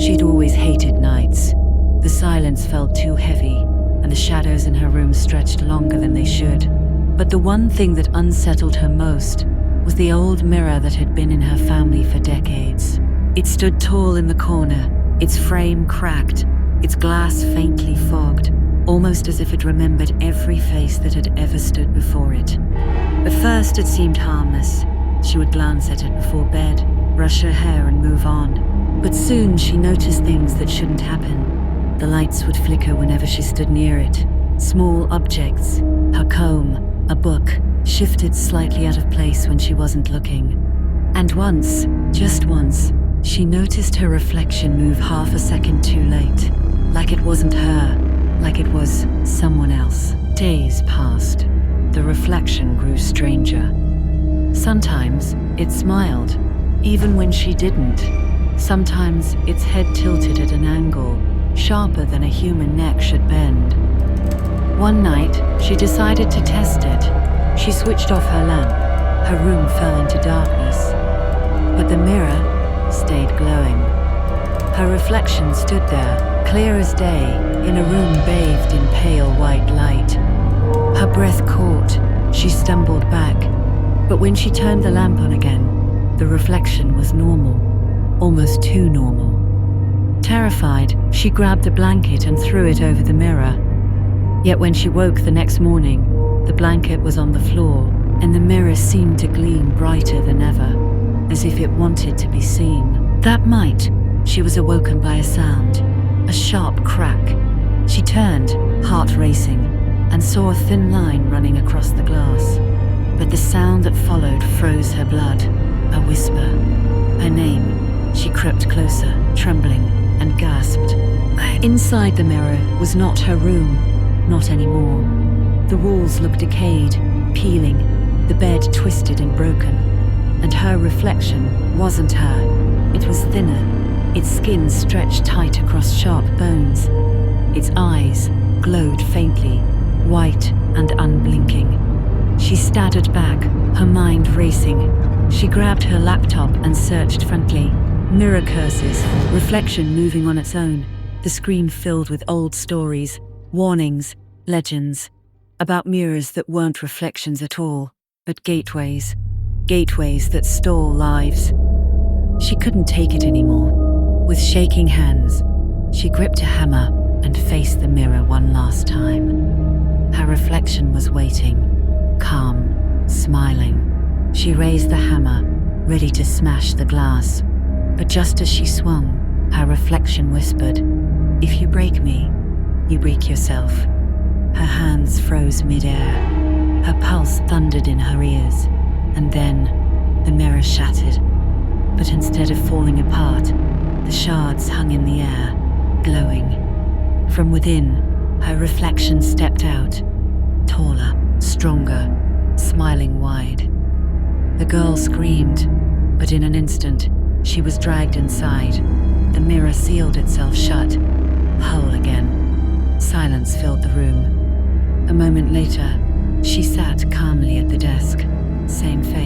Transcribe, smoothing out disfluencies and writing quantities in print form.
She'd always hated nights. The silence felt too heavy, and the shadows in her room stretched longer than they should. But the one thing that unsettled her most was the old mirror that had been in her family for decades. It stood tall in the corner, its frame cracked, its glass faintly fogged, almost as if it remembered every face that had ever stood before it. At first it seemed harmless. She would glance at it before bed, brush her hair and move on. But soon she noticed things that shouldn't happen. The lights would flicker whenever she stood near it. Small objects, her comb, a book, shifted slightly out of place when she wasn't looking. And once, just once, she noticed her reflection move half a second too late. Like it wasn't her, like it was someone else. Days passed. The reflection grew stranger. Sometimes it smiled, even when she didn't. Sometimes its head tilted at an angle, sharper than a human neck should bend. One night, she decided to test it. She switched off her lamp. Her room fell into darkness. But the mirror stayed glowing. Her reflection stood there, clear as day, in a room bathed in pale white light. Her breath caught. She stumbled back. But when she turned the lamp on again, the reflection was normal, almost too normal. Terrified, she grabbed a blanket and threw it over the mirror. Yet when she woke the next morning, the blanket was on the floor, and the mirror seemed to gleam brighter than ever, as if it wanted to be seen. That night, she was awoken by a sound, a sharp crack. She turned, heart racing, and saw a thin line running across the glass. But the sound that followed froze her blood, a whisper. Her name. She crept closer, trembling, and gasped. Inside the mirror was not her room, not anymore. The walls looked decayed, peeling, the bed twisted and broken. And her reflection wasn't her. It was thinner, its skin stretched tight across sharp bones. Its eyes glowed faintly, white and unblinking. She staggered back, her mind racing. She grabbed her laptop and searched frantically. Mirror curses, reflection moving on its own. The screen filled with old stories, warnings, legends, about mirrors that weren't reflections at all, but gateways. Gateways that stole lives. She couldn't take it anymore. With shaking hands, she gripped a hammer and faced the mirror one last time. Her reflection was waiting. Calm, smiling. She raised the hammer, ready to smash the glass. But just as she swung, her reflection whispered, "If you break me, you break yourself." Her hands froze mid-air. Her pulse thundered in her ears. And then, the mirror shattered. But instead of falling apart, the shards hung in the air, glowing. From within, her reflection stepped out, taller, stronger, smiling wide. The girl screamed, but in an instant, she was dragged inside. The mirror sealed itself shut, whole again. Silence filled the room. A moment later, she sat calmly at the desk, same face.